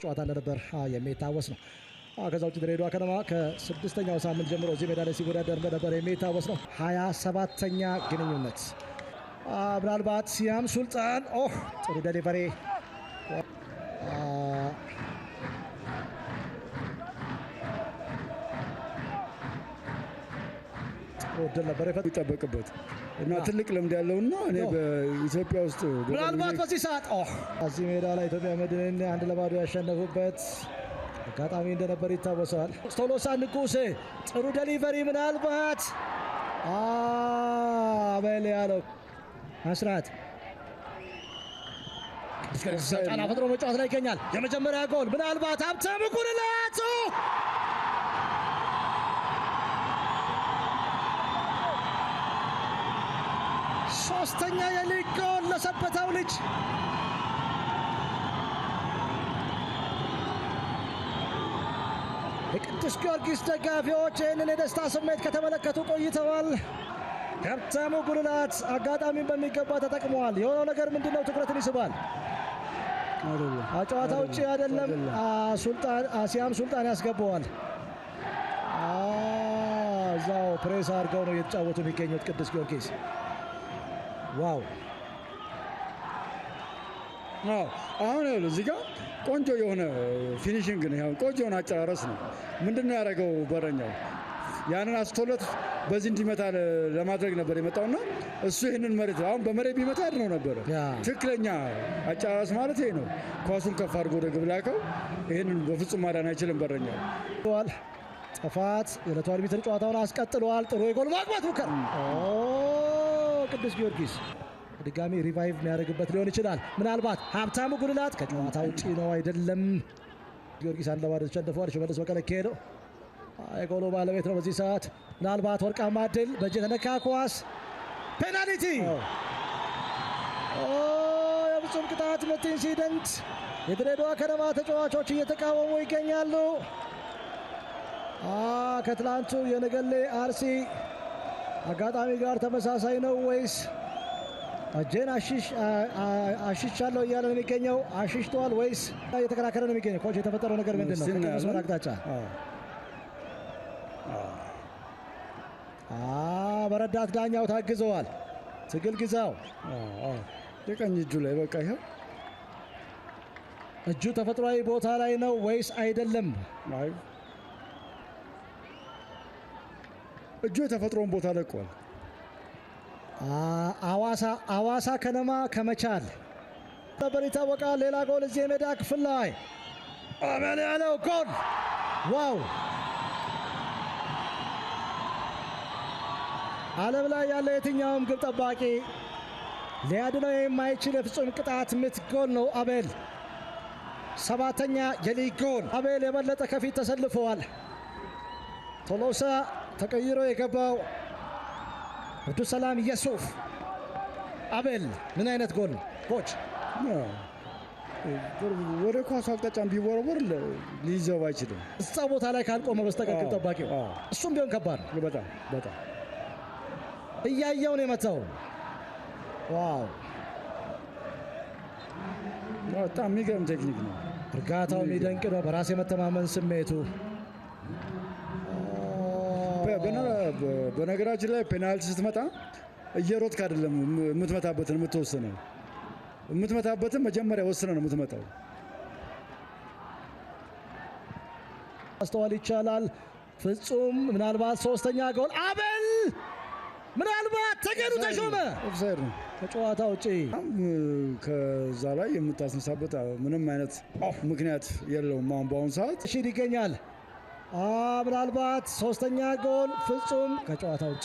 ጨዋታ እንደነበር የሚታወስ ነው። ከዛ ውጭ ድሬዳዋ ከነማ ከስድስተኛው ሳምንት ጀምሮ እዚህ ሜዳ ላይ ሲወዳደር እንደነበር የሚታወስ ነው። 27ኛ ግንኙነት ምናልባት ሲያም ሱልጣን ጥሩ ዴሊቨሪ ወደ ነበር ይጠበቅበት እና ትልቅ ልምድ ያለውና እኔ በኢትዮጵያ ውስጥ ምናልባት በዚህ ሰዓት እዚህ ሜዳ ላይ ኢትዮጵያ መድንን 1-0 ያሸነፉበት አጋጣሚ እንደነበር ይታወሳል። ቶሎሳ ንጉሴ ጥሩ ዴሊቨሪ ምናልባት አቤል ያለው መስራት ጫና ፈጥሮ መጫወት ላይ ይገኛል። የመጀመሪያ ጎል ምናልባት ሀብታሙ ጉልላቱ ሶስተኛ የሊግ ጎል ለሰበታው ልጅ የቅዱስ ጊዮርጊስ ደጋፊዎች ይህንን የደስታ ስሜት ከተመለከቱ ቆይተዋል። ሀብታሙ ጉልላት አጋጣሚን በሚገባ ተጠቅመዋል። የሆነው ነገር ምንድነው? ትኩረትን ይስባል። ጨዋታ ውጭ አይደለም። ሲያም ሱልጣን ያስገባዋል። እዛው ፕሬስ አድርገው ነው እየተጫወቱ የሚገኙት ቅዱስ ጊዮርጊስ። ዋው አሁን እዚህ ጋር ቆንጆ የሆነ ፊኒሽንግ ነው። ያው ቆንጆ የሆነ አጨራረስ ነው። ምንድነው ያደረገው? በረኛው ያንን አስቶለት በዚህ እንዲመታ ለማድረግ ነበር የመጣውና እሱ ይህንን መሬት አሁን በመሬት ቢመታ ያድነው ነበር። ትክክለኛ አጨራረስ ማለት ይሄ ነው። ኳሱን ከፍ አድርጎ ወደ ግብ ላከው። ይህንን በፍጹም ማዳን አይችልም በረኛው። ጥፋት የዕለቱ አርቢትር ጨዋታውን አስቀጥለዋል። ጥሩ የጎል ማግባት ሙከራ ቅዱስ ጊዮርጊስ ድጋሚ ሪቫይቭ የሚያደርግበት ሊሆን ይችላል። ምናልባት ሀብታሙ ጉልላት ከጨዋታ ውጪ ነው አይደለም። ጊዮርጊስ 1-0 ተሸንፏል። ሽመልስ በቀለ ከሄደው የጎሉ ባለቤት ነው በዚህ ሰዓት። ምናልባት ወርቃማ ድል በእጅ የተነካ ኳስ ፔናልቲ የፍጹም ቅጣት ምት ኢንሲደንት የድሬዳዋ ከነማ ተጫዋቾች እየተቃወሙ ይገኛሉ። ከትላንቱ የነገሌ አርሲ አጋጣሚ ጋር ተመሳሳይ ነው ወይስ እጄን አሽሻለሁ እያለ ነው የሚገኘው? አሽሽተዋል ወይስ እየተከራከረ ነው የሚገኘው? ኮች የተፈጠረው ነገር ምንድን ነው? ከመስመር አቅጣጫ በረዳት ዳኛው ታግዘዋል። ትግል ግዛው የቀኝ እጁ ላይ በቃ ይኸው እጁ ተፈጥሯዊ ቦታ ላይ ነው ወይስ አይደለም? እጁ የተፈጥሮን ቦታ ለቋል። አዋሳ ከነማ ከመቻል ነበር ይታወቃል። ሌላ ጎል እዚህ የሜዳ ክፍል ላይ አመን ያለው ጎል ዋው! ዓለም ላይ ያለ የትኛውም ግብ ጠባቂ ሊያድነው የማይችል የፍጹም ቅጣት ምት ጎል ነው። አቤል 7ኛ የሊግ ጎል። አቤል የበለጠ ከፊት ተሰልፈዋል። ቶሎሳ ተቀይሮ የገባው አብዱሰላም የሱፍ። አቤል ምን አይነት ጎል ኮች! ወደ ኳሱ አቅጣጫም ቢወረወር ሊይዘው አይችልም። እዛ ቦታ ላይ ካልቆመ በስተቀር ግብ ጠባቂው እሱም ቢሆን ከባድ ነው። በጣም እያየው ነው የመታው። ዋው! በጣም የሚገርም ቴክኒክ ነው። እርጋታው የሚደንቅ ነው። በራስ የመተማመን ስሜቱ። በነገራችን ላይ ፔናልቲ ስትመጣ እየሮጥክ አይደለም የምትመታበትን የምትወስነው። የምትመታበትን መጀመሪያ ወስነ ነው የምትመታው። ማስተዋል ይቻላል። ፍጹም ምናልባት 3ኛ ጎል አቤል ምናልባት ተገኑ ተሾመ ኦፍሳይድ ነው ከጨዋታ ውጪ። ከዛ ላይ የምታስነሳበት ምንም አይነት ምክንያት የለውም። አሁን በአሁኑ ሰዓት እሺድ ይገኛል። ምናልባት 3ኛ ጎል ፍጹም ከጨዋታ ውጪ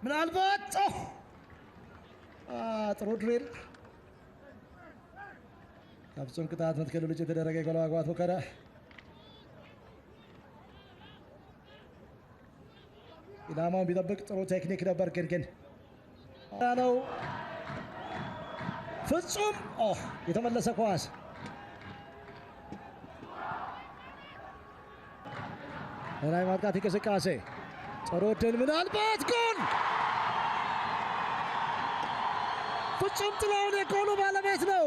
ምናልባት ጥሩ ድሪል ከፍጹም ቅጣት ምት ክልል ውጭ የተደረገ የጎል ማግባት ሙከራ ኢላማውን ቢጠብቅ ጥሩ ቴክኒክ ነበር። ግን ነው ፍጹም የተመለሰ ኳስ ላይ ማጥቃት እንቅስቃሴ ጥሩ ድል ምናልባት ጎል ፍጹም ጥላሁን የጎሉ ባለቤት ነው።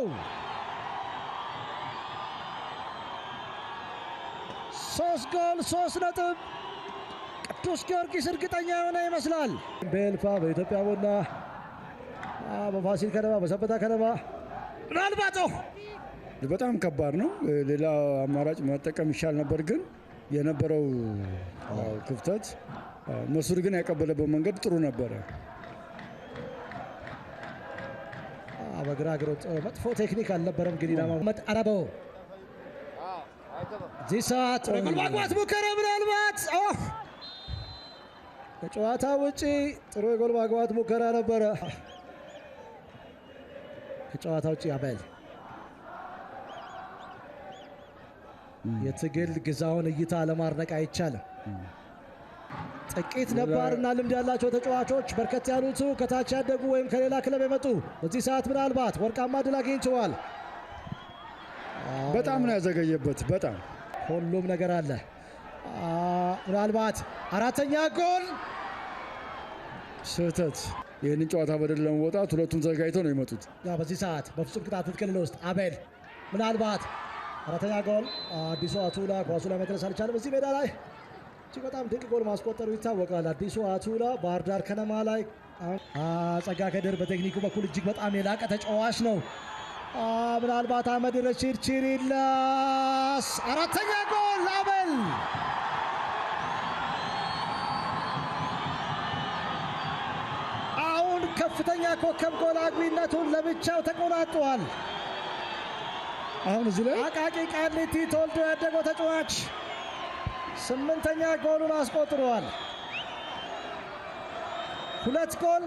3 ጎል 3 ነጥብ ቅዱስ ጊዮርጊስ እርግጠኛ የሆነ ይመስላል። በኤልፓ በኢትዮጵያ ቡና በፋሲል ከነማ በሰበታ ከነማ ምናልባት በጣም ከባድ ነው። ሌላ አማራጭ መጠቀም ይሻል ነበር፣ ግን የነበረው ክፍተት መስዑድ ግን ያቀበለበት መንገድ ጥሩ ነበረ። በግራ እግሩ መጥፎ ቴክኒክ አልነበረም። ግን ኢላማ አረበው እዚህ ሰዓት ጎል ማግባት ሙከራ ምናልባት ከጨዋታ ውጪ ጥሩ የጎል ማግባት ሙከራ ነበረ። ከጨዋታ ውጪ አቤል የትግል ግዛውን እይታ ለማድነቅ አይቻልም። ጥቂት ነባርና ልምድ ያላቸው ተጫዋቾች በርከት ያሉት ከታች ያደጉ ወይም ከሌላ ክለብ የመጡ በዚህ ሰዓት ምናልባት ወርቃማ ድል አግኝተዋል። በጣም ነው ያዘገየበት። በጣም ሁሉም ነገር አለ። ምናልባት አራተኛ ጎል ስህተት። ይህንን ጨዋታ በደል ለመውጣት ሁለቱም ተዘጋጅተው ነው የመጡት። በዚህ ሰዓት በፍጹም ቅጣት ክልል ውስጥ አቤል ምናልባት አራተኛ ጎል አዲሱ አቱላ ኳሱ ላይ መድረስ አልቻለም። በዚህ ሜዳ ላይ እጅግ በጣም ድንቅ ጎል ማስቆጠሩ ይታወቃል። አዲሱ አቱላ ባህር ዳር ከነማ ላይ ጸጋ ከድር በቴክኒኩ በኩል እጅግ በጣም የላቀ ተጫዋች ነው። ምናልባት አህመድ ረሺድ ቺሪላስ አራተኛ ጎል አቤል አሁን ከፍተኛ ኮከብ ጎል አግቢነቱን ለብቻው ተቆናጧል። አሁን እዚህ ላይ አቃቂ ቃሊቲ ተወልዶ ያደገው ተጫዋች 8ኛ ጎሉን አስቆጥሯል። 2 ጎል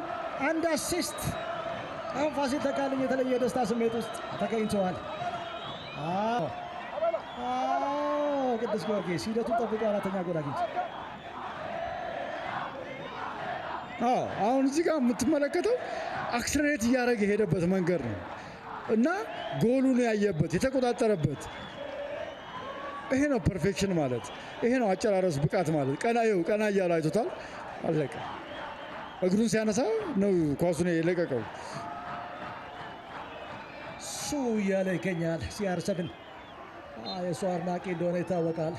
1 አሲስት። አሁን ፋሲል ተካልኝ የተለየ ደስታ ስሜት ውስጥ ተገኝተዋል። ቅዱስ ጊዮርጊስ ሂደቱን ጠብቆ 4ኛ ጎል አግኝቷል። አሁን እዚህ ጋር የምትመለከተው አክስለሬት እያደረገ የሄደበት መንገድ ነው እና ጎሉን ያየበት የተቆጣጠረበት ይሄ ነው ፐርፌክሽን ማለት። ይሄ ነው አጨራረስ ብቃት ማለት። ቀና እያለ አይቶታል። አለቀ። እግሩን ሲያነሳ ነው ኳሱን የለቀቀው። ሱ እያለ ይገኛል። CR7 የሱ አድናቂ እንደሆነ ይታወቃል።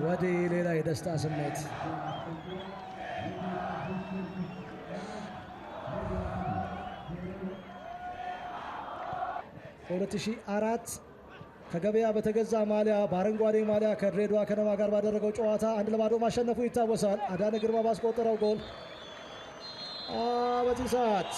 ወደ ሌላ የደስታ ስሜት በ2004 ከገበያ በተገዛ ማሊያ በአረንጓዴ ማሊያ ከድሬዳዋ ከነማ ጋር ባደረገው ጨዋታ 1-0 ማሸነፉ ይታወሳል። አዳነ ግርማ ባስቆጠረው ጎል በዚህ ሰዓት